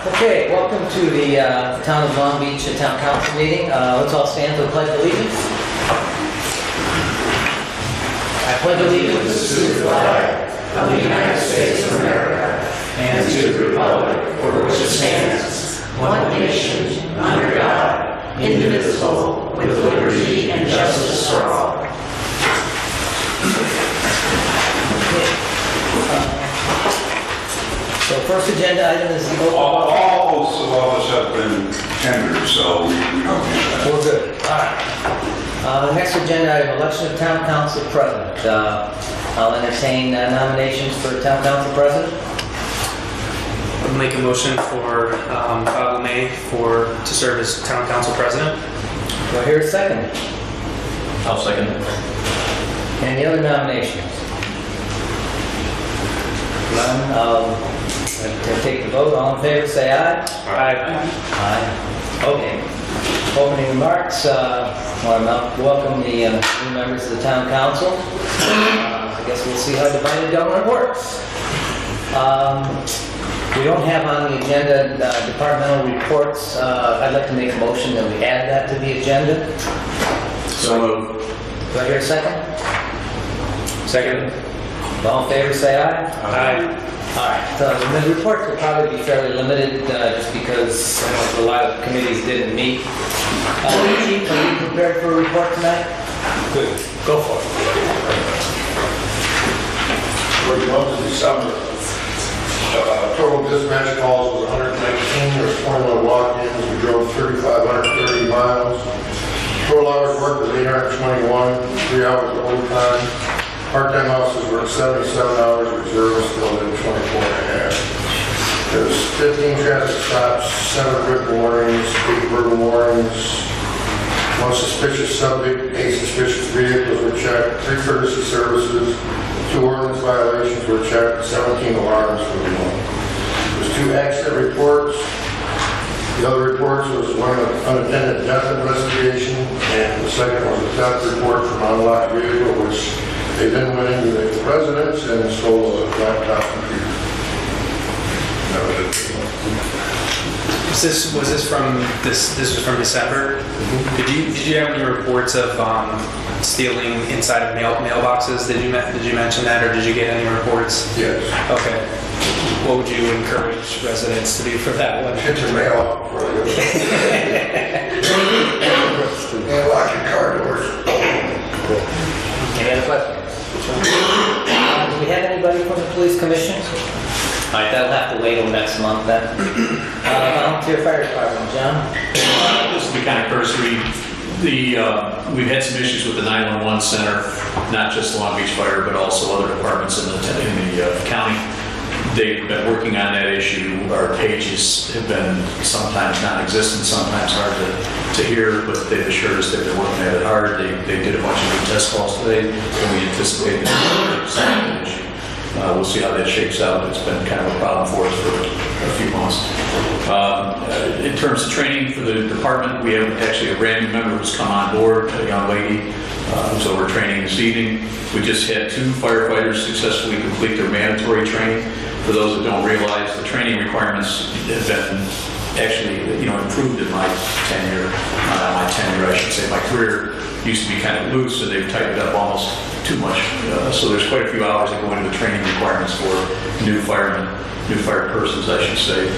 Okay, welcome to the Town of Long Beach Town Council meeting. Let's all stand for the Pledge of Allegiance. I pledge allegiance to the flag of the United States of America and to the republic for which it stands, one nation, under God, indivisible, with liberty and justice for all. So first agenda item is the oath. All oaths of office have been tendered, so we don't need that. We're good. All right. The next agenda item, election of town council president. I'll entertain nominations for town council president. I'll make a motion for Bob LeMay to serve as town council president. Do I hear a second? I'll second. Any other nominations? None. To take the vote, all in favor, say aye. Aye. Aye. Okay. Opening remarks. Well, welcome the new members of the town council. I guess we'll see how divided government works. We don't have on the agenda departmental reports. I'd like to make a motion that we add that to the agenda. So moved. Do I hear a second? Second. All in favor, say aye. Aye. All right, so the reports will probably be fairly limited just because I know a lot of committees didn't meet. Chief, are you prepared for a report tonight? Good. Go for it. For the month of December, total dispatch calls was 119. There was 21 walk-ins. We drove 3,530 miles. Total hours worked was 821. 3 hours of overtime. Part-time officers worked 77 hours, reservists still in 24 and a half. There's 15 traffic stops, 7 written warnings, 8 verbal warnings, 1 suspicious subject, 8 suspicious vehicles were checked, 3 courtesy services, 2 ordinance violations were checked, 17 alarms for the month. There's 2 accident reports. The other reports was 1 unattended death investigation, and the second was a theft report from an unlocked vehicle, which they then went into the residence and stole a laptop computer. That was it. Was this from this was from December? Mm-hmm. Did you have any reports of stealing inside of mailboxes? Did you mention that, or did you get any reports? Yes. Okay. What would you encourage residents to do for that one? Get your mail out before they go. And lock your car doors. Any other questions? Do we have anybody from the police commission? All right, that'll have to wait till next month then. Volunteer fire department, John? This will be kind of cursory. We've had some issues with the 911 center, not just Long Beach Fire, but also other departments in the county. They've been working on that issue. Our pages have been sometimes non-existent, sometimes hard to hear, but they've assured us that they're working at it hard. They did a bunch of new test calls today, and we anticipate that issue. We'll see how that shakes out. It's been kind of a problem for us for a few months. In terms of training for the department, we have actually a brand new member who's come on board, a young lady who's over training this evening. We just had 2 firefighters successfully complete their mandatory training. For those that don't realize, the training requirements have been actually, improved in my tenure. Not my tenure, I should say. My career used to be kind of loose, so they've tightened up almost too much. So there's quite a few hours that go into the training requirements for new firemen, new fire persons, I should say.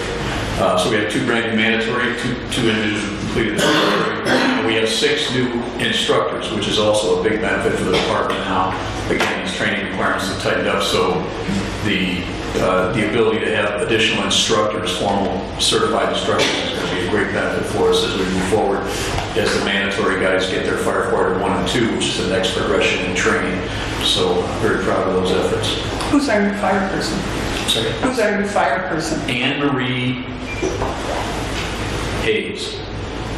So we have 2 brand new mandatory, two individuals who completed the mandatory. And we have 6 new instructors, which is also a big benefit for the department now. Again, these training requirements have tightened up, so the ability to have additional instructors, formal certified instructors, is going to be a great benefit for us as we move forward, as the mandatory guys get their firefighter 1 and 2, which is the next progression in training. So I'm very proud of those efforts. Who's our new fire person? Sorry? Who's our new fire person? Anne-Marie Hayes.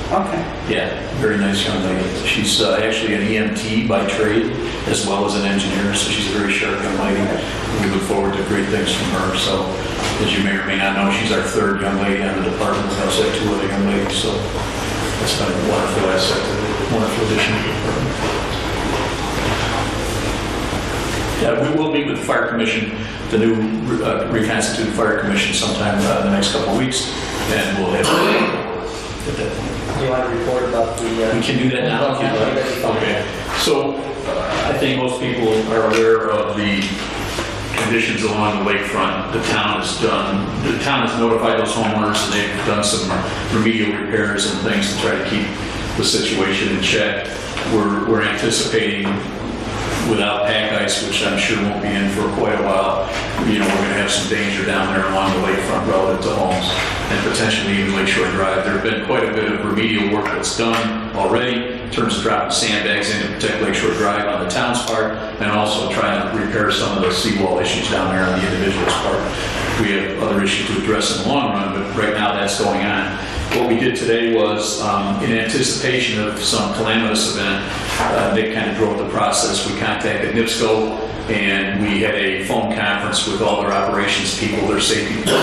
Okay. Yeah, very nice young lady. She's actually an EMT by trade as well as an engineer, so she's a very sharp young lady. We look forward to great things from her. So, as you may or may not know, she's our 3rd young lady on the department. We also have 2 other young ladies, so that's been a wonderful asset, a wonderful addition to the department. We will meet with the fire commission, the new reconstituted fire commission sometime in the next couple of weeks, and we'll have at that point. Do you want to report about the? We can do that now if you'd like. Okay. So I think most people are aware of the conditions along the lakefront. The town has notified those homeowners, and they've done some remedial repairs and things to try to keep the situation in check. We're anticipating, without pack ice, which I'm sure won't be in for quite a while, we're going to have some danger down there along the lakefront relative to homes and potentially even Lakeshore Drive. There have been quite a bit of remedial work that's done already in terms of dropping sandbags in to protect Lakeshore Drive on the town's part, and also trying to repair some of the seawall issues down there on the individual's part. We have other issues to address in the long run, but right now that's going on. What we did today was, in anticipation of some calamitous event, they kind of drove the process. We contacted NIPSCO, and we had a phone conference with all their operations people, their safety people,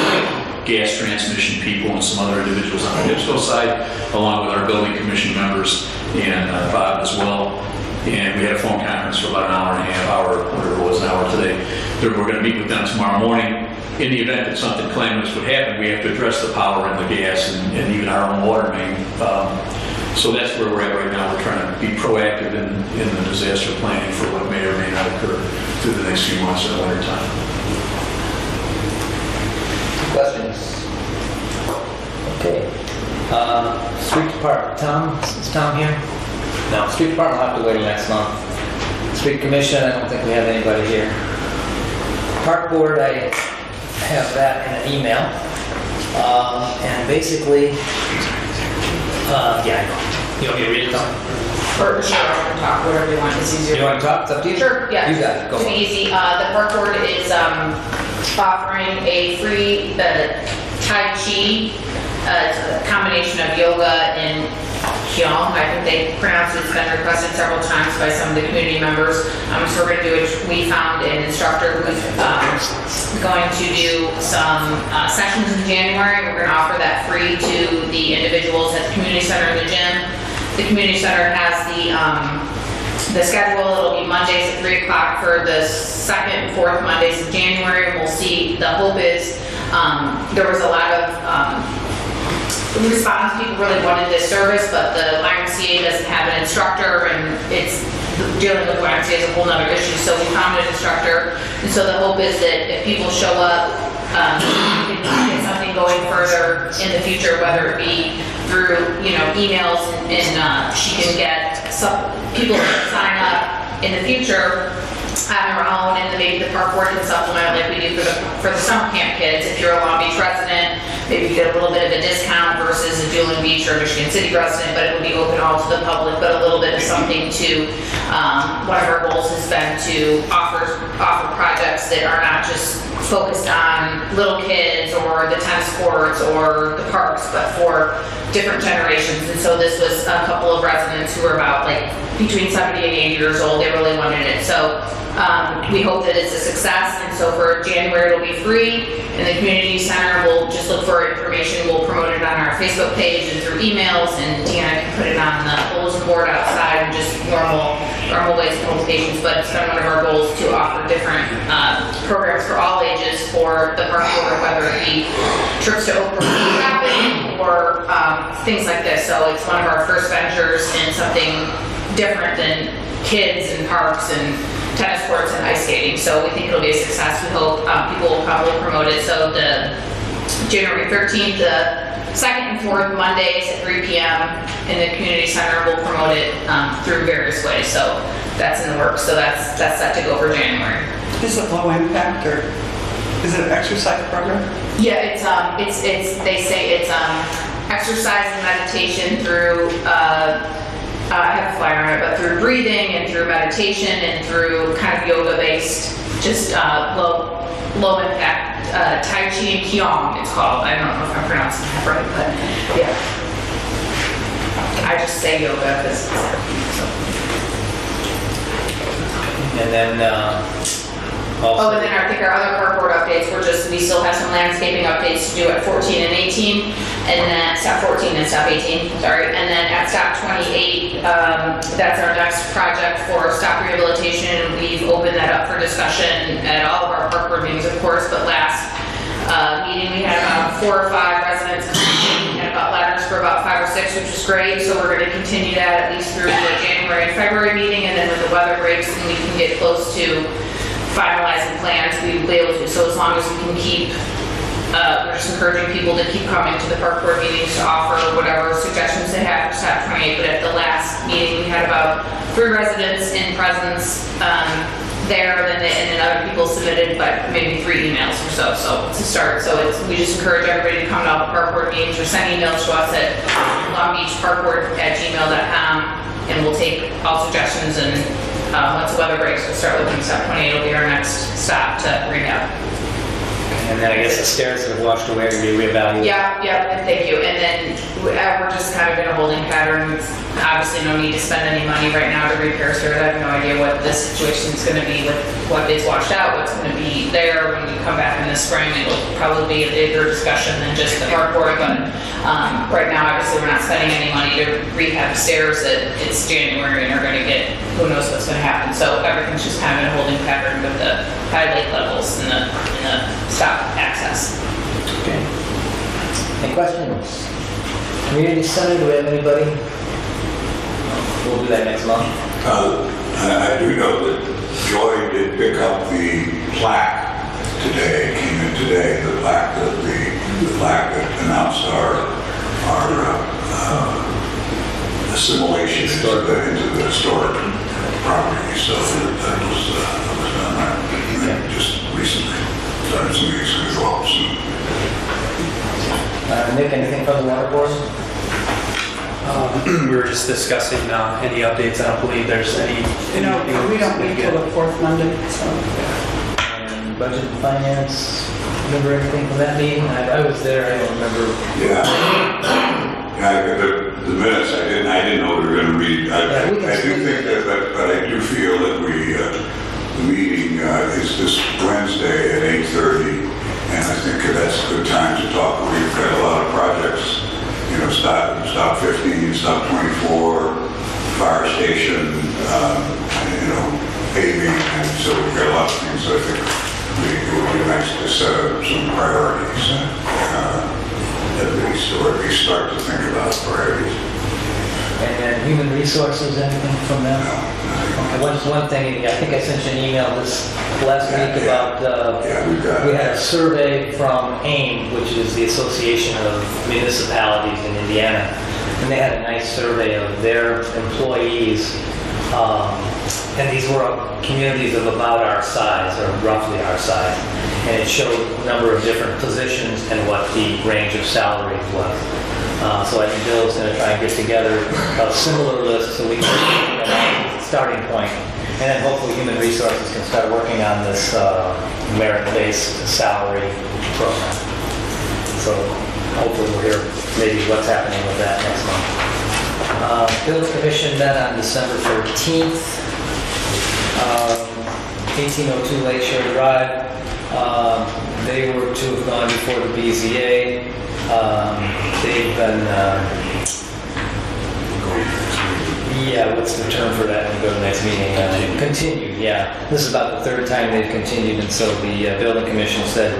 gas transmission people, and some other individuals on the NIPSCO side, along with our building commission members and Bob as well. And we had a phone conference for about an hour and a half, whatever it was, an hour today. We're going to meet with them tomorrow morning. In the event that something calamitous would happen, we have to address the power and the gas and even our own water main. So that's where we're at right now. We're trying to be proactive in the disaster planning for what may or may not occur through the next few months in the winter time. Questions? Okay. Street department, Tom, is Tom here? No, street department will have to wait till next month. Street commission, I don't think we have anybody here. Park board, I have that in an email. And basically, yeah, I know. You want me to read it, Tom? Or sure, I can talk, whatever you want, it's easier. You want to talk? It's up to you. Sure, yeah. You got it, go Pretty on. easy. The park board is offering a free Tai Chi. It's a combination of yoga and Qigong. I think they pronounce it. It's been requested several times by some of the community members. So we're going to do it. We found an instructor who's going to do some sessions in January. We're going to offer that free to the individuals at the community center and the gym. The community center has the schedule. It'll be Mondays at 3 o'clock for the second and fourth Mondays of January. And we'll see. The hope is there was a lot of response. People really wanted this service, but the YMCA doesn't have an instructor, and it's dealing with YMCA is a whole nother issue. So we found an instructor, and so the hope is that if people show up, we can get something going further in the future, whether it be through emails, and she can get some people to sign up in the future on their own, and then maybe the park board can supplement like we do for the summer camp kids. If you're a Long Beach resident, maybe you get a little bit of a discount versus a Julian Beach or Michigan City resident, but it would be open all to the public, but a little bit of something to, one of our goals has been to offer projects that are not just focused on little kids or the tennis courts or the parks, but for different generations. And so this was a couple of residents who were about between 70 and 80 years old. They really wanted it. So we hope that it's a success. And so for January, it'll be free. In the community center, we'll just look for information. We'll promote it on our Facebook page and through emails, and Deanna can put it on the bulletin board outside and just normal ways of communications. But it's been one of our goals to offer different programs for all ages for the park board, whether it be trips to Oak Brook shopping or things like this. So it's one of our first ventures in something different than kids and parks and tennis courts and ice skating. So we think it'll be a success. We hope people will probably promote it. So the January 13th, the second and fourth Mondays at 3 p.m. in the community center, we'll promote it through various ways. So that's in the works. So that's set to go for January. Is it low impact, or is it an exercise program? Yeah, it's they say it's exercise and meditation through I have a flyer on it, but through breathing and through meditation and through kind of yoga-based, just low impact Tai Chi and Qigong, it's called. I don't know if I'm pronouncing that right, but yeah. I just say yoga because it's And then Oh, and then I think our other carport updates were we still have some landscaping updates to do at 14 and 18, and then stop 14 and stop 18, sorry. And then at stop 28, that's our next project for stop rehabilitation. We've opened that up for discussion at all of our park board meetings, of course, but last meeting we had about 4 or 5 residents come. We had about letters for about 5 or 6, which is great. So we're going to continue that at least through the January and February meeting, and then when the weather breaks and we can get close to finalizing plans, we will be able to. So as long as we can keep, we're just encouraging people to keep coming to the park board meetings to offer whatever suggestions they have for stop 28. But at the last meeting, we had about 3 residents in presence there, and then other people submitted, but maybe 3 emails or so. So it's a start. So we just encourage everybody to come to all the park board meetings or send emails to us at longbeachparkboard@gmail.com, and we'll take all suggestions. And once the weather breaks, we'll start looking at stop 28. It'll be our next stop to rehab. And then I guess the stairs that have washed away will be reevaluated. Yeah, thank you. And then we're just kind of in a holding pattern. Obviously, no need to spend any money right now to repair stairs. I have no idea what the situation is going to be with what is washed out, what's going to be there when we come back in the spring. It'll probably be a bigger discussion than just the park board. But right now, obviously, we're not spending any money to rehab stairs. It's January, and we're going to get who knows what's going to happen. So everything's just kind of in a holding pattern with the high lake levels and the stop access. Okay. Any questions? Community Center, do we have anybody? We'll do that next month. I do know that Joy did pick up the plaque today, came in today, the plaque that announced our assimilation into the historic property. So that was done just recently. Started some meetings going to go up soon. Nick, anything from the water board? We were just discussing any updates. I don't believe there's any. No, we don't meet till the 4th Monday, so. And budget and finance, remember anything from that meeting? I was there, I don't remember. Yeah, the minutes, I didn't know we were going to read. I do think that, but I do feel that the meeting is this Wednesday at 8:30, and I think that's a good time to talk. We've got a lot of projects, stop 15, stop 24, fire station, paving, and so we've got a lot of things. I think it would be nice to set up some priorities, at least, or at least start to think about priorities. And then human resources, anything from them? No. Okay, one thing, I think I sent you an email this last week about, we had a survey from AIM, which is the Association of Municipalities in Indiana, and they had a nice survey of their employees, and these were communities of about our size, or roughly our size, and it showed a number of different positions and what the range of salaries was. So I think Bill's going to try and get together a similar list so we can get a starting point. And then hopefully Human Resources can start working on this merit-based salary program. So hopefully we'll hear maybe what's happening with that next month. Building Commission met on December 13th, 1802 Lakeshore Drive. They were to have gone before the BZA. They've been, what's the term for that when we go to the next meeting? Continued, yeah. This is about the 3rd time they've continued, and so the Building Commission said,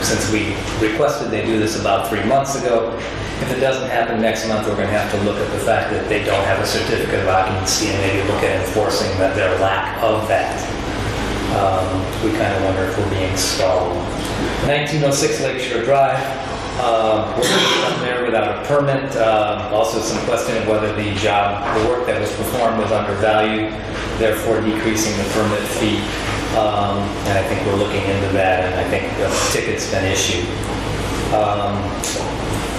since we requested they do this about 3 months ago, if it doesn't happen next month, we're going to have to look at the fact that they don't have a certificate of occupancy and maybe look at enforcing their lack of that. We kind of wonder if we're being stalled. 1906 Lakeshore Drive. Working there without a permit. Also some question of whether the work that was performed was undervalued, therefore decreasing the permit fee. And I think we're looking into that, and I think a ticket's been issued.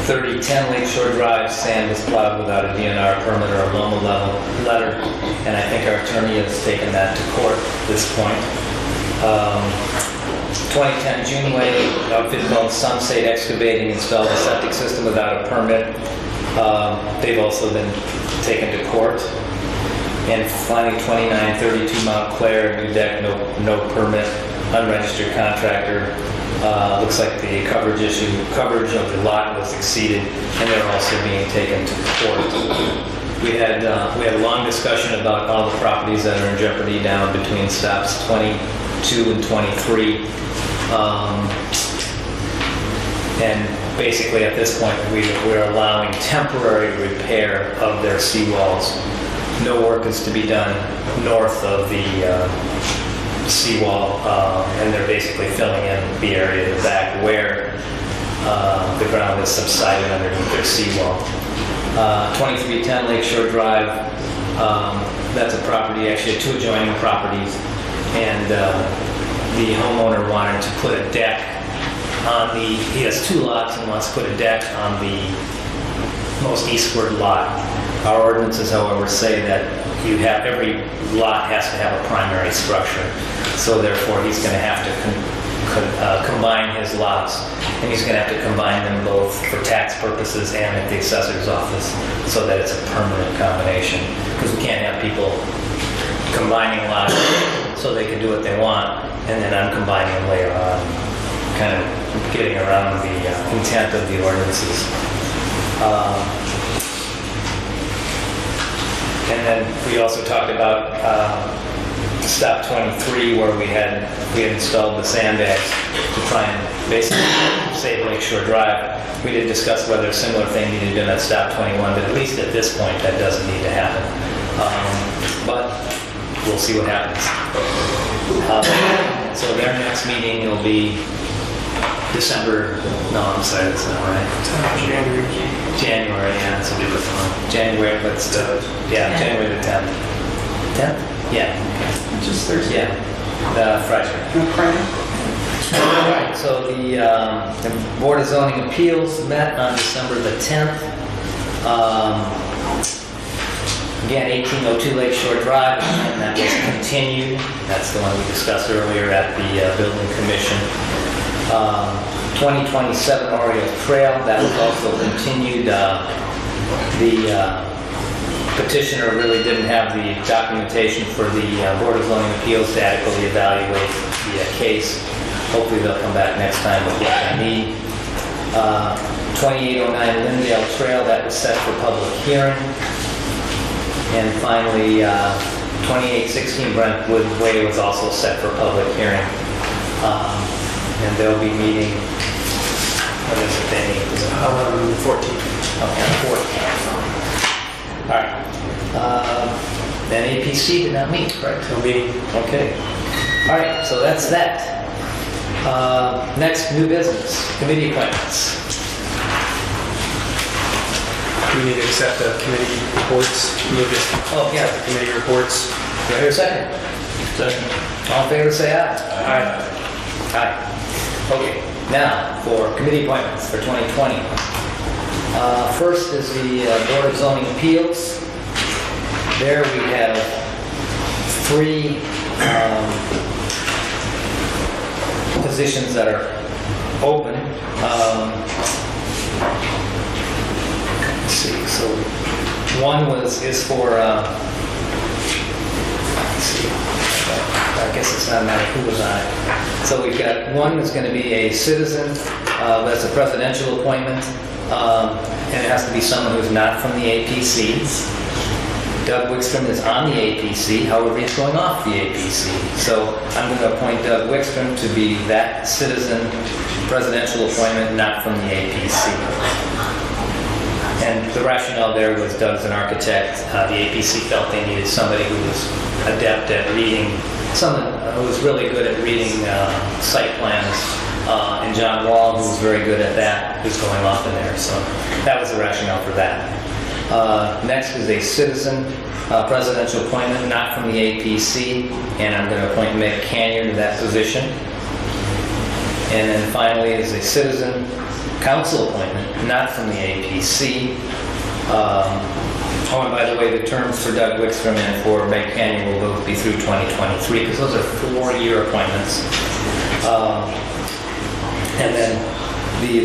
3010 Lakeshore Drive, sand was plowed without a DNR permit or a LOMA letter, and I think our attorney has taken that to court at this point. 2010 Juneway, outfit called Sunstate Excavating installed a septic system without a permit. They've also been taken to court. And finally, 2932 Mount Clair, new deck, no permit. unregistered contractor. Looks like the coverage of the lot was exceeded, and they're also being taken to court. We had a long discussion about all the properties that are in jeopardy down between stops 22 and 23. And basically at this point we're allowing temporary repair of their seawalls. No work is to be done north of the seawall, and they're basically filling in the area in the back where the ground has subsided underneath their seawall. 2310 Lakeshore Drive, that's a property, actually two adjoining properties, and the homeowner wanted to put a deck on he has two lots and wants to put a deck on the most eastward lot. Our ordinances, however, say that every lot has to have a primary structure, so therefore he's going to have to combine his lots, and he's going to have to combine them both for tax purposes and at the assessor's office, so that it's a permanent combination, because we can't have people combining lots so they can do what they want, and then I'm combining them later on, kind of getting around the intent of the ordinances. And then we also talked about stop 23, where we had installed the sandbags to try and basically save Lakeshore Drive. We did discuss whether a similar thing needed to be done at stop 21, but at least at this point that doesn't need to happen. But we'll see what happens. So their next meeting will be December, no, I'm sorry, that's not right. January, yeah, that's a bit of January, but still, yeah, January the 10th. 10th? Yeah. Just Thursday. Yeah, Friday. Friday. All right, so the Board of Zoning Appeals met on December the 10th. Again, 1802 Lakeshore Drive, and that was continued. That's the one we discussed earlier at the Building Commission. 2027 Oriole Trail, that was also continued. The petitioner really didn't have the documentation for the Board of Zoning Appeals to adequately evaluate the case. Hopefully they'll come back next time with what they need. 2809 Lindale Trail, that was set for public hearing. And finally, 2816 Brentwood Way was also set for public hearing. And they'll be meeting, what is it they meet? 14. Okay, 14. All right. Then APC did not meet, correct? No meeting. Okay. All right, so that's that. Next, new business, committee appointments. We need to accept the committee reports. Oh, yeah. The committee reports. Do I hear a second? Second. All in favor, say aye. Aye. Aye. Okay, now for committee appointments for 2020. First is the Board of Zoning Appeals. There we have 3 positions that are open. Let's see, so one is for, let's see, I guess it's not a matter who was on it. So we've got one is going to be a citizen, that's a presidential appointment, and it has to be someone who's not from the APC. Doug Wickstrom is on the APC, however he's going off the APC. So I'm going to appoint Doug Wickstrom to be that citizen presidential appointment, not from the APC. And the rationale there was Doug's an architect. The APC felt they needed somebody who was adept at reading, someone who was really good at reading site plans. And John Wall, who was very good at that, who's going off in there. So that was the rationale for that. Next is a citizen presidential appointment, not from the APC, and I'm going to appoint Meg Canyon to that position. And then finally is a citizen council appointment, not from the APC. Oh, and by the way, the terms for Doug Wickstrom and for Meg Canyon will both be through 2023, because those are 4-year appointments. And then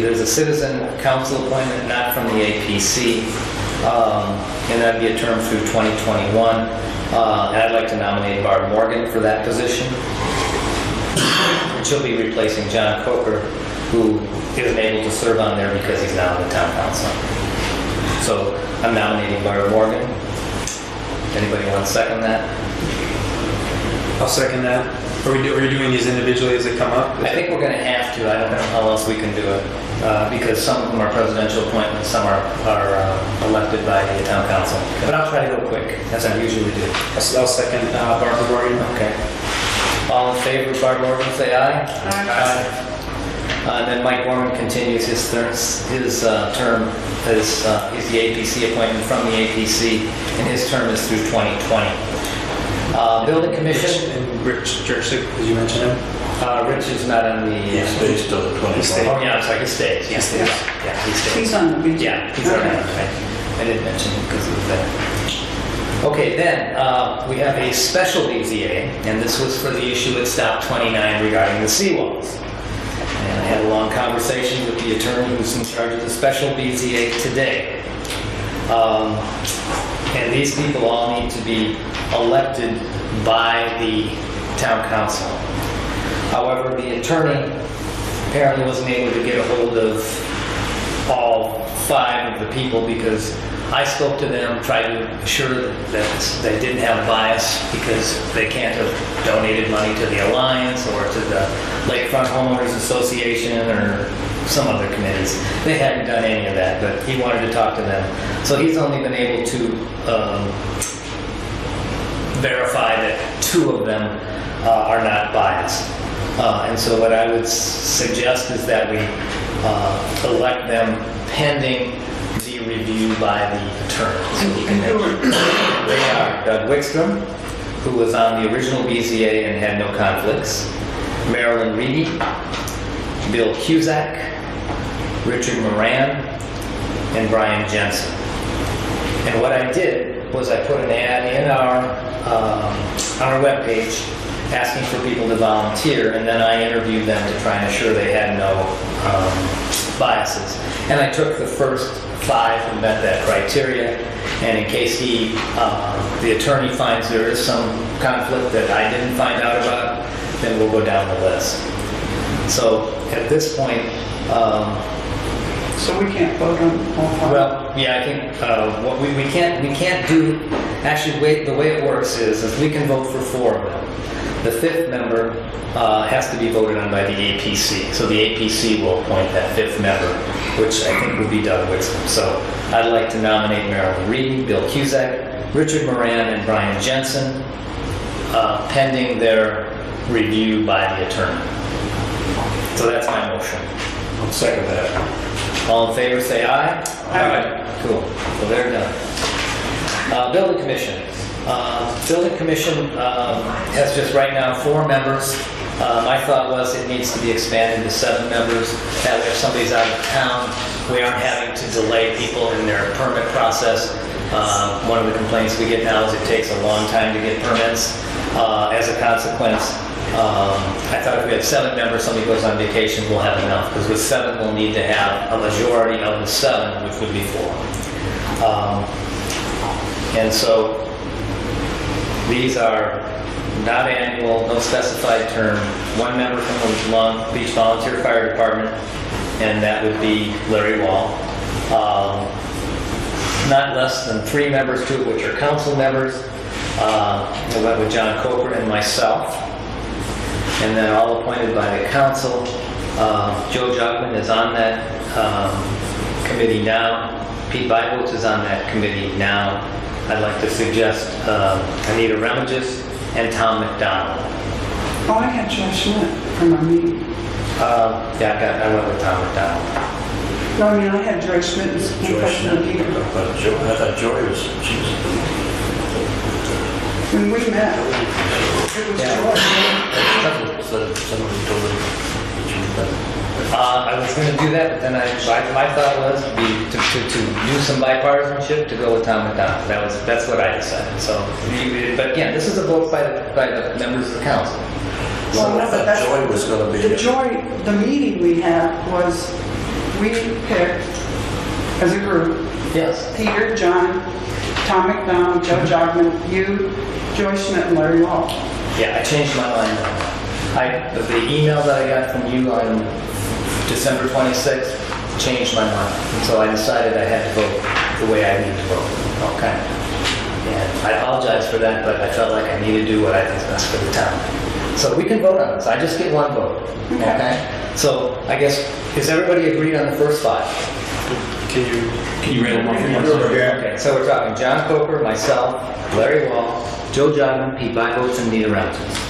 there's a citizen council appointment, not from the APC, and that'd be a term through 2021. And I'd like to nominate Barb Morgan for that position. And she'll be replacing John Coker, who isn't able to serve on there because he's now on the town council. So I'm nominating Barbara Morgan. Anybody want to second that? I'll second that. Are we doing these individually as they come up? I think we're going to have to. I don't know how else we can do it. Because some of them are presidential appointments, some are elected by the town council. But I'll try to go quick, as I usually do. I'll second Barbara Morgan. Okay. All in favor of Barbara Morgan, say aye. Aye. And then Mike Gorman continues his term he's the APC appointment from the APC, and his term is through 2020. Building Commission. And Rich Jersick, did you mention him? Rich is not on the... He stays till the 24th. Oh, yeah, I'm sorry, he stays. He stays. Yeah, he stays. He's on the beach. Yeah, he's on that, right? I didn't mention him because of that. Okay, then, we have a special BZA, and this was for the issue at Stop 29 regarding the seawalls. And I had a long conversation with the attorney who's in charge of the special BZA today. And these people all need to be elected by the town council. However, the attorney apparently wasn't able to get a hold of all 5 of the people because I spoke to them, tried to assure that they didn't have bias because they can't have donated money to the Alliance or to the Lakefront Homeowners Association or some other committees. They hadn't done any of that, but he wanted to talk to them. So he's only been able to verify that 2 of them are not biased. And so what I would suggest is that we elect them pending the review by the attorney. So we can they are Doug Wickstrom, who was on the original BZA and had no conflicts, Marilyn Reedy, Bill Cusack, Richard Moran, and Brian Jensen. And what I did was I put an ad in on our webpage asking for people to volunteer, and then I interviewed them to try and assure they had no biases. And I took the first 5 who met that criteria, and in case the attorney finds there is some conflict that I didn't find out about, then we'll go down the list. So at this point, So we can't vote on all 5? well, yeah, I think what we can't do. Actually, the way it works is we can vote for 4 of them. The 5th member has to be voted on by the APC. So the APC will appoint that 5th member, which I think would be Doug Wickstrom. So I'd like to nominate Marilyn Reedy, Bill Cusack, Richard Moran, and Brian Jensen, pending their review by the attorney. So that's my motion. I'll second that. All in favor, say aye. Aye. Cool. So they're done. Building Commission. Building Commission has just right now 4 members. My thought was it needs to be expanded to 7 members. That way if somebody's out of town, we aren't having to delay people in their permit process. One of the complaints we get now is it takes a long time to get permits. As a consequence, I thought if we had 7 members, somebody goes on vacation, we'll have enough. Because with 7, we'll need to have a majority of the 7, which would be 4. And so these are not annual, no specified term, 1 member from the Long Beach Volunteer Fire Department, and that would be Larry Wall. Not less than 3 members to it, which are council members. We went with John Coker and myself. And then all appointed by the council. Joe Jugman is on that committee now. Pete Bybowitz is on that committee now. I'd like to suggest Anita Remages and Tom McDonald. Oh, I had Joe Schmidt from our meeting. Yeah, I went with Tom McDonald. No, I mean, I had Joy Schmidt and Joy Schmidt. I thought Joy was, she was, when we met. It was Joy. somebody told me that she was better. I was going to do that, but then my thought was to do some bipartisanship to go with Tom McDonald. That's what I decided. So, but again, this is a vote by the members of the council. Well, I thought Joy was going to be. The meeting we had was, we picked, as a group, Yes. Peter, John, Tom McDonald, Joe Jogman, you, Joy Schmidt, and Larry Wall. Yeah, I changed my mind on that. The email that I got from you on December 26th changed my mind. And so I decided I had to vote the way I need to vote. Okay? And I apologize for that, but I felt like I needed to do what I think is best for the town. So we can vote on this. I just get one vote. Okay? So I guess, is everybody agreed on the first 5? Can you read them off? Okay, so we're talking John Coker, myself, Larry Wall, Joe Jogman, Pete Bivots, and Nita Ramses.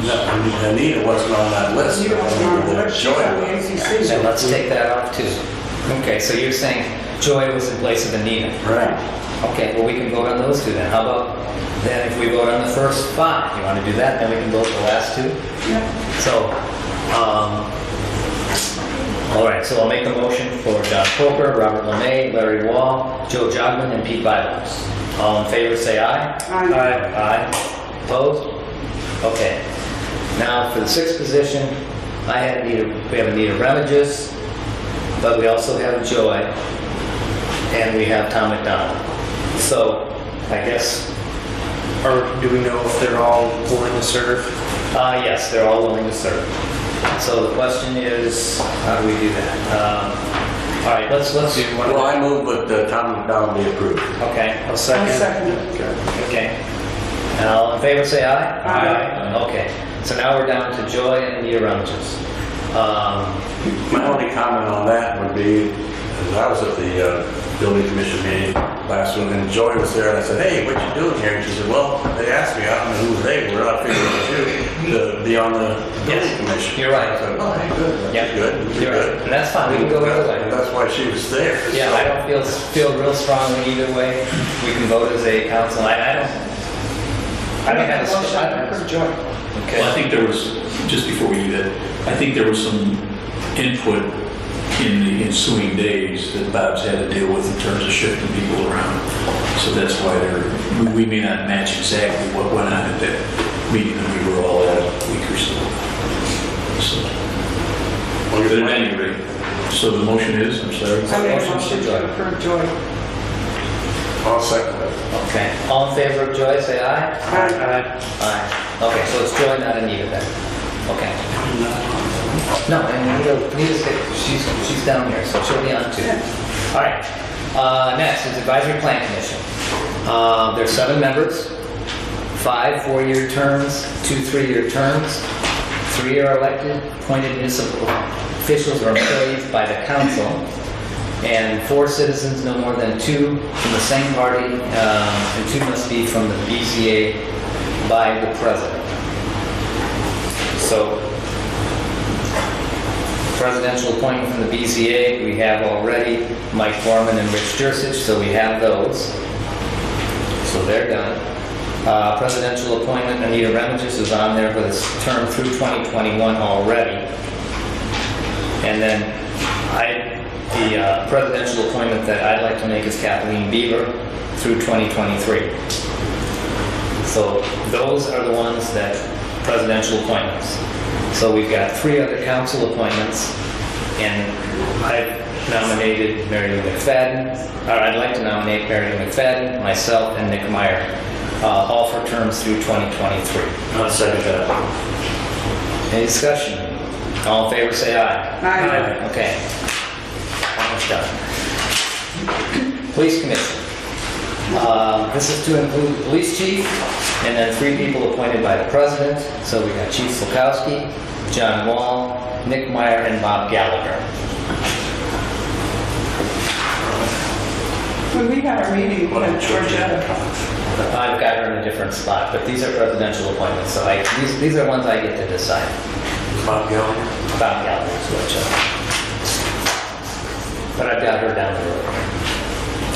Anita wasn't on that list. You don't want to, she's on the ACC. And let's take that off too. Okay, so you're saying Joy was in place of Anita. Right. Okay, well, we can vote on those 2 then. How about then if we vote on the first 5? You want to do that? Then we can vote the last 2? Yeah. So, all right, so I'll make a motion for John Coker, Robert Lemay, Larry Wall, Joe Jogman, and Pete Bivots. All in favor, say aye. Aye. Aye. Opposed? Okay. Now, for the 6th position, we have Anita Remages, but we also have Joy, and we have Tom McDonald. So, I guess, Or do we know if they're all willing to serve? yes, they're all willing to serve. So the question is, how do we do that? All right, let's do one. Well, I move that Tom McDonald be approved. Okay, I'll I second. second it. okay. And all in favor, say aye. Aye. Okay, so now we're down to Joy and Anita Remages. My only comment on that would be, as I was at the building commission meeting last week, and Joy was there, and I said, "Hey, what you doing here?" And she said, "Well, they asked me, I don't know who they were, I figured it was you, to be on the building commission." You're right. I said, "Oh, hey, good, Yeah. that's good, You're good." right. And that's fine, we can go either way. And that's why she was there. Yeah, so- I don't feel real strongly either way. We can vote as a council. I don't have a... For Joy. Okay. Well, I think there was, just before we do that, I think there was some input in the ensuing days that Bob's had to deal with in terms of shifting people around. So that's why we may not match exactly what went on at that meeting that we were all at a week or so. But at any rate, so the motion is, I'm sorry. I make a motion to approve Joy. I'll second it. Okay. All in favor of Joy, say aye. Aye. Aye. Okay, so it's Joy, not Anita then. Okay. No, and Anita's she's down here, so she'll be on too. All right. Next is Advisory Plan Commission. There's 7 members, 5 4-year terms, 2 3-year terms. 3 are elected, appointed municipal officials or employees by the council, and 4 citizens, no more than 2 from the same party, and 2 must be from the BZA by the president. So, presidential appointment from the BZA, we have already Mike Foreman and Rich Jursich, so we have those. So they're done. Presidential appointment, Anita Remages is on there for this term through 2021 already. And then the presidential appointment that I'd like to make is Kathleen Beaver through 2023. So those are the ones that presidential appointments. So we've got 3 other council appointments, and I've nominated Mary Lou McFadden, or I'd like to nominate Mary Lou McFadden, myself, and Nick Meyer, all for terms through 2023. I'll second that. Any discussion? All in favor, say aye. Aye. Okay. Almost done. Police Commission. This is to include the police chief, and then 3 people appointed by the president. So we got Chief Slukowski, John Wall, Nick Meyer, and Bob Gallagher. When we had our meeting, we had Georgetta. I've got her in a different spot, but these are presidential appointments, so these are ones I get to decide. Bob Gallagher. Bob Gallagher's which, but I've got her down the road.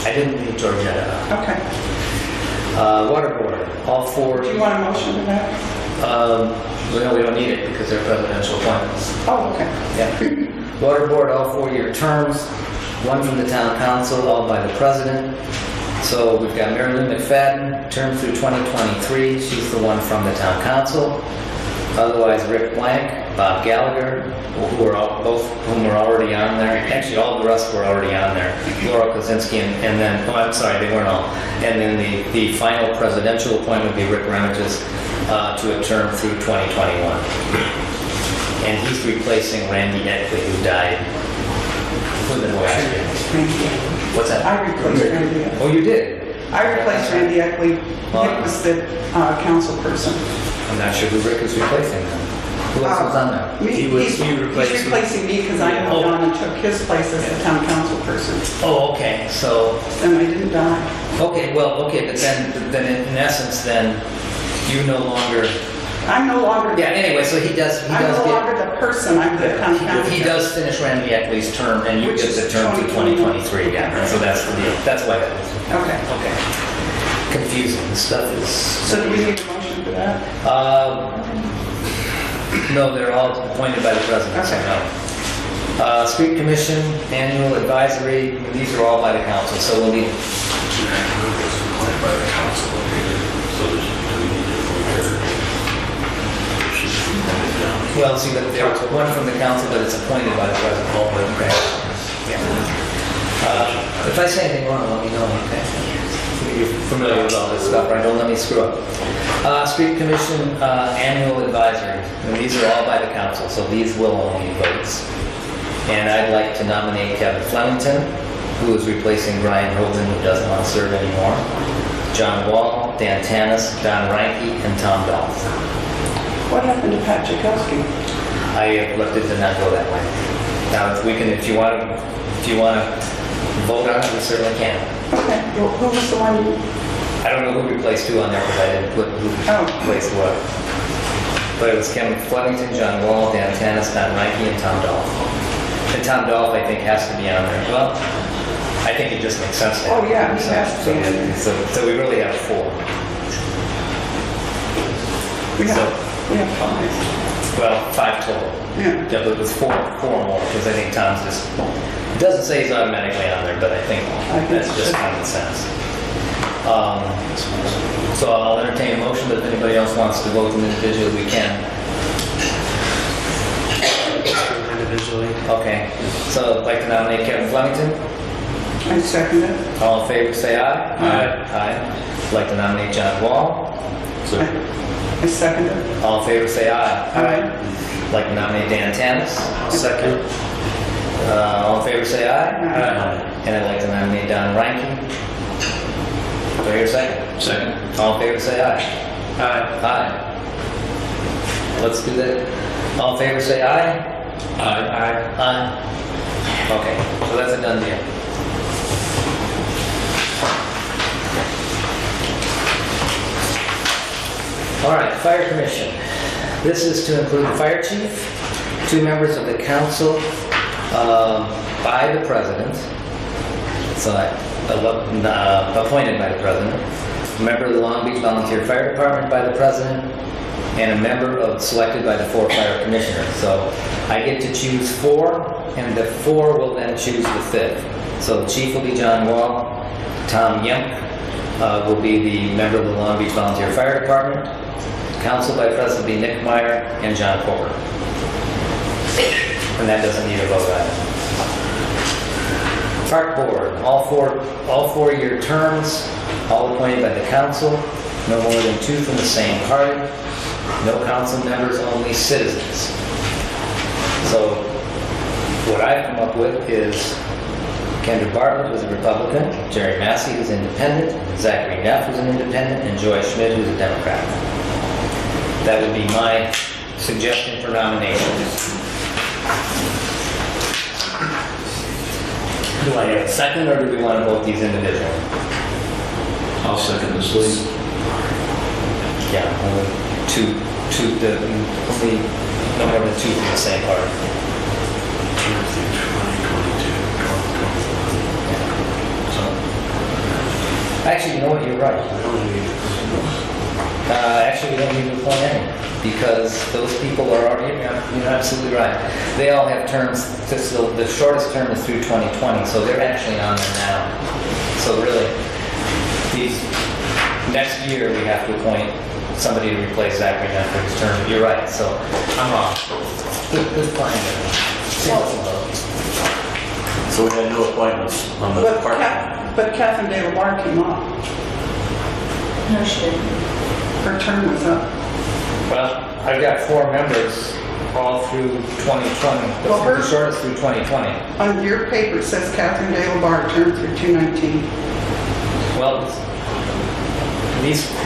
I didn't leave Georgetta out. Okay. Water board, all 4. Do you want a motion to that? Well, no, we don't need it because they're presidential appointments. Oh, okay. Yeah. Water board, all 4-year terms, 1 from the town council, all by the president. So we've got Mary Lou McFadden, term through 2023. She's the one from the town council. Otherwise, Rick Blank, Bob Gallagher, both whom were already on there. Actually, all the rest were already on there. Laura Kozinski and then, oh, I'm sorry, they weren't all. And then the final presidential appointment would be Rick Remages to a term through 2021. And he's replacing Randy Eckley, who died within the last year. What's that? I replaced Randy Eckley. Oh, you did? I replaced Randy Eckley. Nick was the council person. I'm not sure who Rick is replacing then. Who else was on there? He's replacing me because I moved Oh. on and took his place as the town council person. Oh, okay, so, And I didn't die. okay, but then in essence, then, you no longer, I'm no longer. yeah, anyway, so he does I'm no get, longer the person, I'm the town council. he does finish Randy Eckley's term, and you Which get is the term through 2023, yeah, so that's the deal, that's why that is. Okay. Okay. Confusing stuff is. So do we need a motion for that? No, they're all appointed by the president, so no. Street commission, annual advisory, these are all by the council, so we'll need. Well, see, but there's one from the council, but it's appointed by the president. Okay. Yeah. If I say anything wrong, let me know, okay? You're familiar with all this stuff, right? Don't let me screw up. Street commission, annual advisory. And these are all by the council, so these will only be votes. And I'd like to nominate Kevin Flemington, who is replacing Brian Hogan, who doesn't want to serve anymore. John Wall, Dan Tanis, Don Reinke, and Tom Dolph. What happened to Pat Chakowski? I have elected to not go that way. Now, if we can, if you want to vote on it, we certainly can. Okay, well, who was the one you, I don't know who replaced who on there because I didn't put who replaced what. But it was Kevin Flemington, John Wall, Dan Tanis, Don Reinke, and Tom Dolph. And Tom Dolph, I think, has to be on there. Well, I think it just makes sense to have Oh, yeah, him. he has to be on there. So we really have 4. we So- have 5. Well, 5 total. Yeah. Yeah, but it was 4 more, because I think Tom's just, it doesn't say he's automatically on there, but I think that's just common sense. So I'll entertain a motion, but if anybody else wants to vote them individually, we can. Individually. Okay, so I'd like to nominate Kevin Flemington. I second it. All in favor, say aye. Aye. Aye. I'd like to nominate John Wall. I second it. All in favor, say aye. Aye. I'd like to nominate Dan Tanis. Second. All in favor, say aye. Aye. And I'd like to nominate Don Reinke. Do I hear a second? Second. All in favor, say aye. Aye. Aye. Let's do that. All in favor, say aye. Aye. Aye. Okay, so that's a done deal. All right, fire commission. This is to include the fire chief, 2 members of the council by the president, so appointed by the president, a member of the Long Beach Volunteer Fire Department by the president, and a member selected by the 4 fire commissioners. So I get to choose 4, and the 4 will then choose the 5th. So the chief will be John Wall, Tom Yemp will be the member of the Long Beach Volunteer Fire Department, council by president will be Nick Meyer and John Porter. And that doesn't need a vote either. Park board, all 4-year terms, all appointed by the council, no more than 2 from the same party. No council members, only citizens. So what I've come up with is Kendra Bartlett, who's a Republican, Jerry Massey, who's independent, Zachary Neff, who's an independent, and Joy Schmidt, who's a Democrat. That would be my suggestion for nominations. Do I have a second, or do we want to vote these individually? I'll second this lead. Yeah, only only no more than 2 from the same party. Actually, you know what, you're right. Actually, we don't need to appoint any, because those people are already, you're absolutely right. They all have terms, the shortest term is through 2020, so they're actually on there now. So really, next year we have to appoint somebody to replace Zachary Neff for his term. You're right, so I'm wrong. Good plan. So we had no appointments on the park. But Catherine De LaBar came off. No, she didn't. Her term was up. Well, I've got 4 members all through 2020. Well, The shortest through 2020. On your paper, it says Catherine De La Barre, term through 219. Well,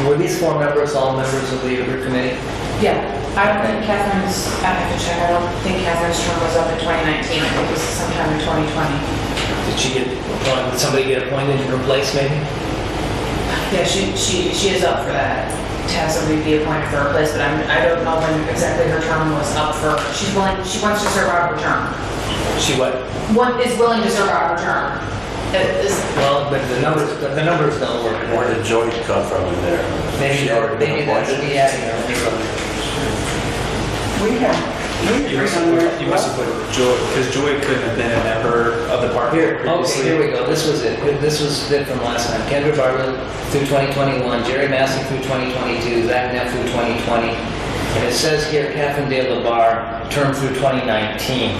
were these 4 members all members of the committee? Yeah, I don't think Catherine's, I have to check, I don't think Catherine's term was up in 2019, I think it was sometime in 2020. Did somebody get appointed in her place maybe? Yeah, she is up for that, to have somebody be appointed for her place, but I don't know when exactly her term was up for. She wants to serve out her term. She what? One is willing to serve out her term. Well, but the numbers don't work. Where did Joy come from in there? Maybe She already been that's appointed? me adding her. You must have put Joy, because Joy couldn't have been a member of the party Here, okay, previously. here we go. This was it. This was it from last time. Kendra Bartlett through 2021, Jerry Massey through 2022, Zach Neff through 2020. And it says here, Catherine De La Barre, term through 2019.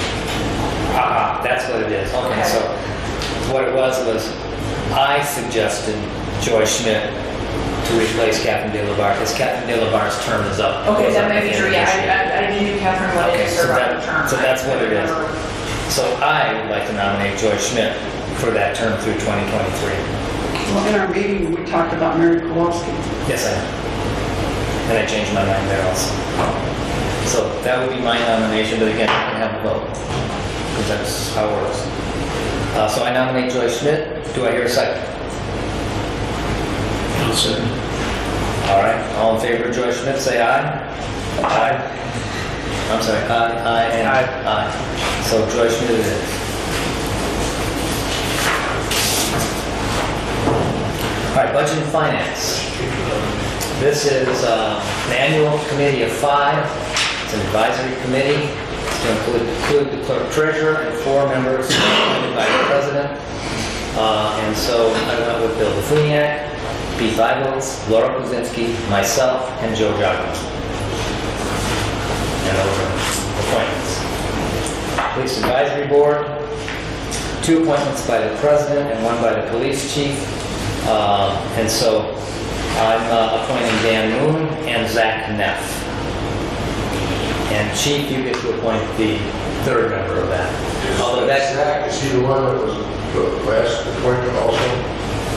That's what it is. Okay, so what it was I suggested Joy Schmidt to replace Catherine De La Barre, because Catherine De La Barre's term is up. Okay, that may be true, yeah, I knew Catherine wanted Okay, to so serve out her term. so that's what it is. So I would like to nominate Joy Schmidt for that term through 2023. Well, in our meeting, we talked about Mary Kowalski. Yes, I am. And I changed my mind there also. So that would be my nomination, but again, I can have a vote, because that's how it works. So I nominate Joy Schmidt. Do I hear a second? I'll second. All right, all in favor of Joy Schmidt, say aye. Aye. I'm sorry, aye, and aye. So Joy Schmidt it is. All right, budget and finance. This is an annual committee of 5. It's an advisory committee. It's to include the clerk treasurer and 4 members appointed by the president. And so I went with Bill Lafuniak, Pete Leibowitz, Laura Kuzinski, myself, and Joe Jago. And those are appointments. Police Advisory Board, 2 appointments by the president and 1 by the police chief. And so I'm appointing Dan Moon and Zach Neff. And chief, you get to appoint the 3rd member of that. Although that's Zach, is he the one that was the last appointment also?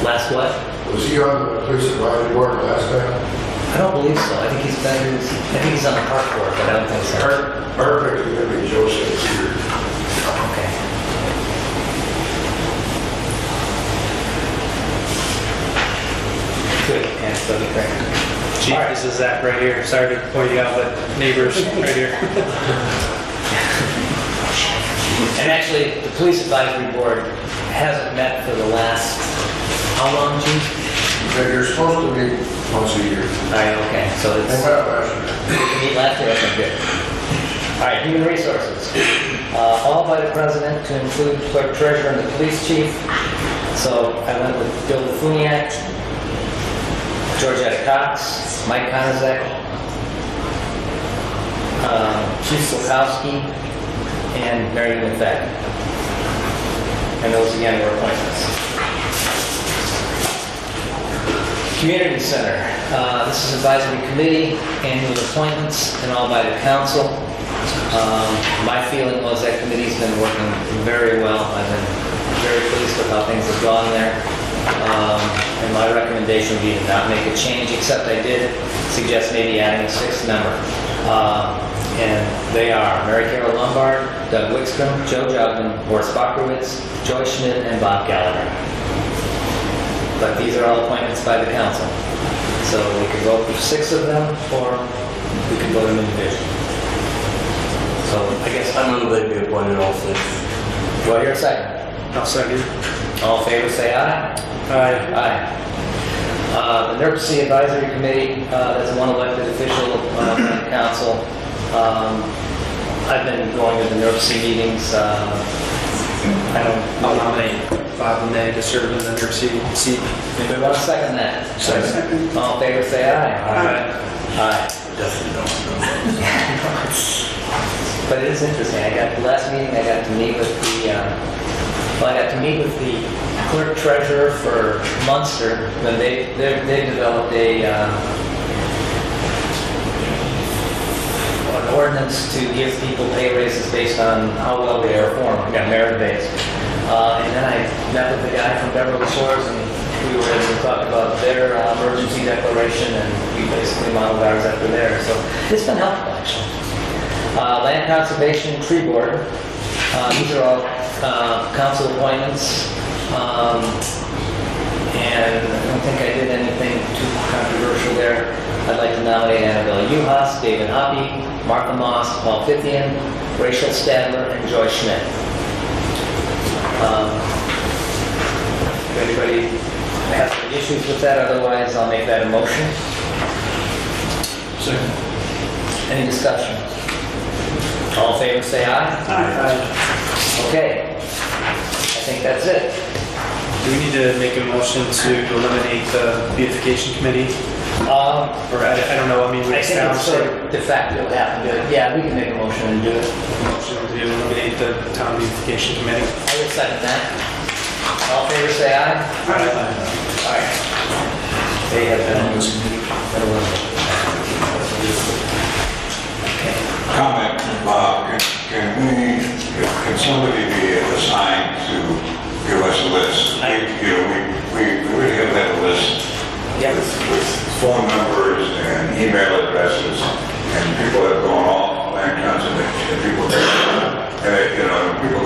last what? Was he on the police advisory board last time? I don't believe so. I think he's on the park board, but I don't think so. Our pick is going to be Joseph here. Okay. Good, and so be great. Chief, this is Zach right here. Sorry to point you out, but neighbors right here. And actually, the police advisory board hasn't met for the last, how long, Chief? You're supposed to meet once a year. All right, okay, so They it's, met last year. we meet last year, okay, good. All right, human resources. All by the president to include clerk treasurer and the police chief. So I went with Bill Lafuniak, Georgetta Cox, Mike Konizek, Chief Slukowski, and Mary McFadden. And those again were appointments. Community Center. This is advisory committee, annual appointments, and all by the council. My feeling was that committee's been working very well. I've been very pleased with how things have gone there. And my recommendation would be to not make a change, except I did suggest maybe adding a 6th member. And they are Mary Carol Lombard, Doug Wickstrom, Joe Jogman, Boris Bakrowitz, Joy Schmidt, and Bob Gallagher. But these are all appointments by the council. So we could vote for 6 of them, or we could vote them individually. So I guess, I move they be appointed all 6. do I hear a second? I'll second. All in favor, say aye. Aye. Aye. The NERC Advisory Committee, that's one elected official on the council. I've been going to the NERC meetings. I'll nominate Bob and Ned to serve in the NERC seat. Anybody want to second that? Second. All in favor, say aye. Aye. Aye. Definitely don't. But it is interesting. Last meeting, I got to meet with the clerk treasurer for Munster. When they developed a ordinance to give people pay raises based on how well they perform, merit-based. And then I met with the guy from Beverly Shores, and we were able to talk about their emergency declaration, and we basically modeled ours after theirs. So it's been helpful, actually. Land Conservation Tree Board. These are all council appointments. And I don't think I did anything too controversial there. I'd like to nominate Annabelle Uhas, David Hoppy, Martha Moss, Paul Fithian, Rachel Stadler, and Joy Schmidt. If anybody has any issues with that, otherwise I'll make that a motion. Second. Any discussion? All in favor, say aye. Aye. Okay. I think that's it. Do we need to make a motion to eliminate the beautification committee? Or I don't know, I mean, we I think it's established sort a of de facto happen to it. Yeah, we can make a motion and do it. motion to eliminate the town beautification committee. I would second that. All in favor, say aye. Aye. They have been Comment, Bob, can somebody be assigned to give us a list? We really have that list with phone numbers and email addresses, and people have gone off land conservation, and people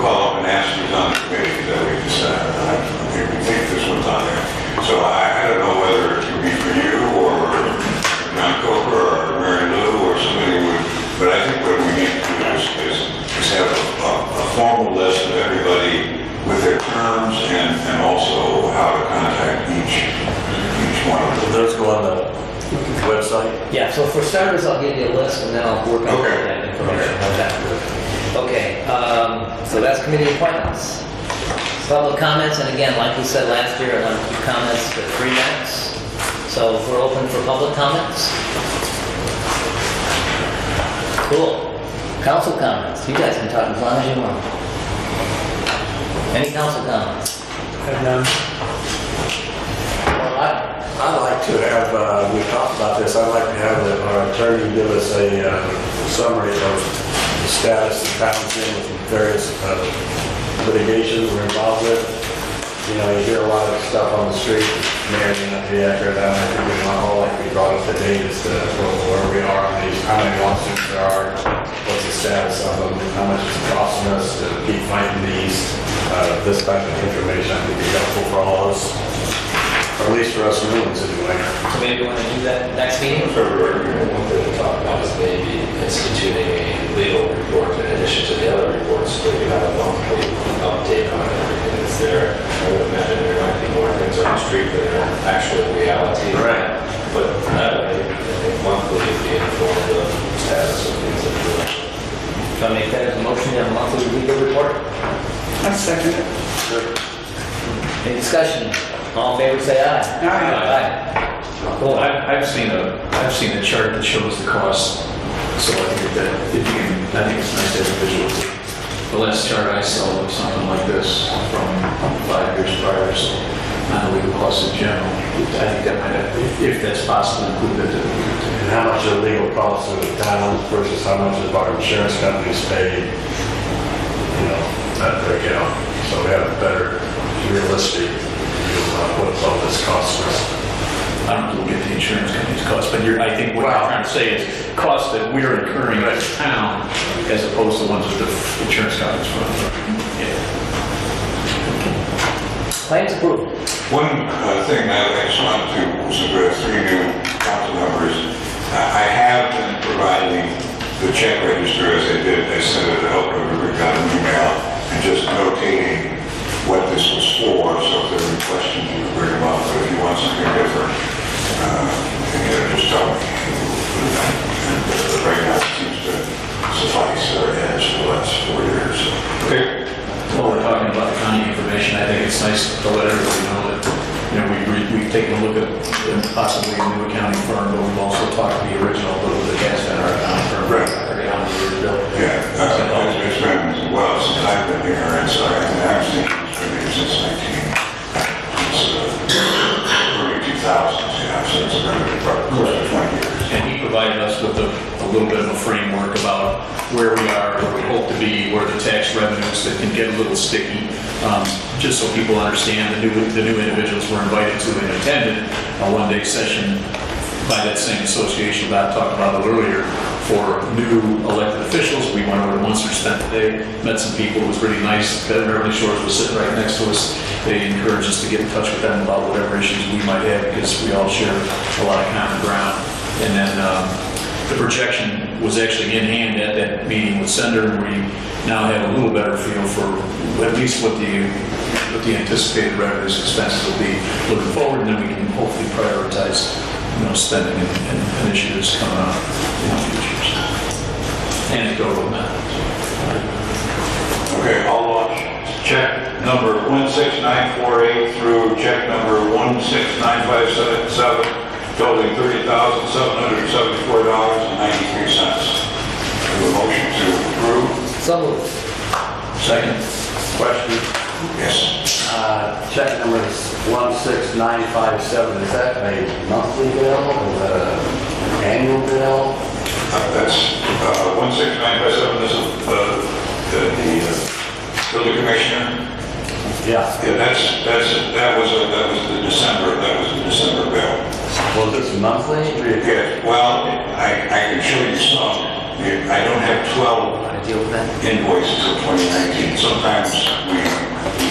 call up and ask who's on the committee that we decided, we think this one's on there. So I don't know whether it would be for you or John Coker or Mary Lou or somebody would, but I think what we need to do is have a formal list of everybody with their terms and also how to contact each one of them. Those go on the website? Yeah, so for starters, I'll give you a list and then I'll work on Okay. that information. How's that? Okay, so that's committee appointments. Public comments, and again, like we said last year, I want to keep comments for 3 minutes. So if we're open for public comments. Cool. Council comments. You guys can talk as long as you want. Any council comments? And then, Well, I'd like to have, we talked about this, I'd like to have our attorney give us a summary of the status the town's in with various litigations we're involved with. You know, you hear a lot of stuff on the street that may or may not be accurate. I think we want all like we brought up to date as to where we are on these, how many lawsuits there are, what's the status of them, how much it's costing us to keep fighting these. This type of information I think would be helpful for all of us, or at least for us new ones anyway. so maybe we want to do that next meeting? One thing to talk about is maybe instituting a legal report in addition to the other reports, so you have a monthly update on everything that's there. I would imagine there might be more things on the street that are actual reality. Right. But that way, I think monthly you'd be informed of the status of things that you're doing. So I make that as a motion to have a monthly legal report? I second it. Any discussion? All in favor, say aye. Aye. Cool. I've seen a chart that shows the cost, so I think that if you can, I think it's nice to have a visual. The last chart I saw looked something like this from 5 years prior, so on the legal costs in general. I think that might have, if that's possible, include that. And how much are legal costs of the town versus how much of our insurance companies pay, you know, that breakout. So we have a better realistic view of what all this costs us. I don't know, look at the insurance company's cost, but I think what I'm trying to say is costs that we're incurring as a town as opposed to ones that the insurance companies fund. Yeah. Claims approved. One thing I just wanted to, since we have 3 new council members, I have been providing the check register as I sent it to help everybody got an email and just notating what this was for, so if there are any questions you can bring them up, but if you want something different, just tell me. And right now it seems to suffice or has for the last 4 years. Okay. While we're talking about the county information, I think it's nice to let everybody know that, you know, we've taken a look at possibly a new accounting firm, but we've also talked to the original, that has been our accounting firm. Right. How many years ago. Yeah, it's been, well, since I've been here, and so I understand it's been here since early 2000s, yeah, so it's been probably close to 20 years. And he provided us with a little bit of a framework about little sticky. Just so people understand, the new individuals were invited to and attended a one-day session by that same association that I talked about earlier for new elected officials. We went over to Munster, spent the day, met some people. It was really nice. Beverly Shores was sitting right next to us. They encouraged us to get in touch with them about whatever issues we might have because we all share a lot of common ground. And then the projection was actually in hand at that meeting with Sender, and we now have a little better feel for at least what the anticipated revenues expenses will be looking forward, and then we can hopefully prioritize, spending and initiatives coming up in the future. Anecdotal matters. Okay, I'll launch check number 16948 through check number 16957, totaling $30,774.93. A motion to approve. So moved. Second. Question, Yes. check number 16957, is that a monthly bill, or is that an annual bill? That's 16957. This is the building commissioner. Yeah. Yeah, that was the December bill. Was this monthly? Yeah, well, I can show you some. I don't have 12 invoices of 2019. Sometimes we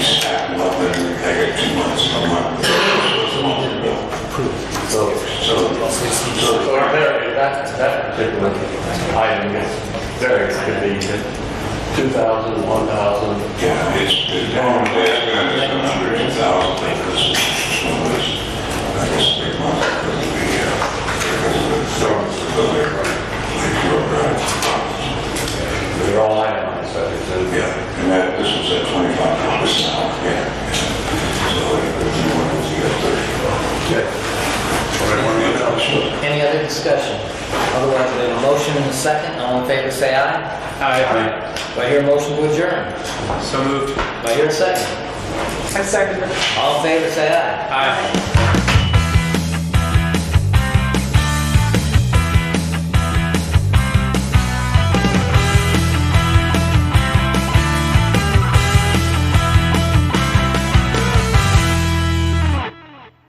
stack them up and I get 2 months, a month. It's a monthly bill. So that particular item is very, it could be 2,000, 1,000. Yeah, it's normally it's under 2,000 because one was, I guess, 3 months because of the building. They're all itemized, I think. Yeah, and this was at $25 now, yeah. So if you want to get 30. Any other discussion? Otherwise, we have a motion and a second. All in favor, say aye. Aye. Do I hear a motion to adjourn? So moved. Do I hear a second? I second it. All in favor, say aye. Aye.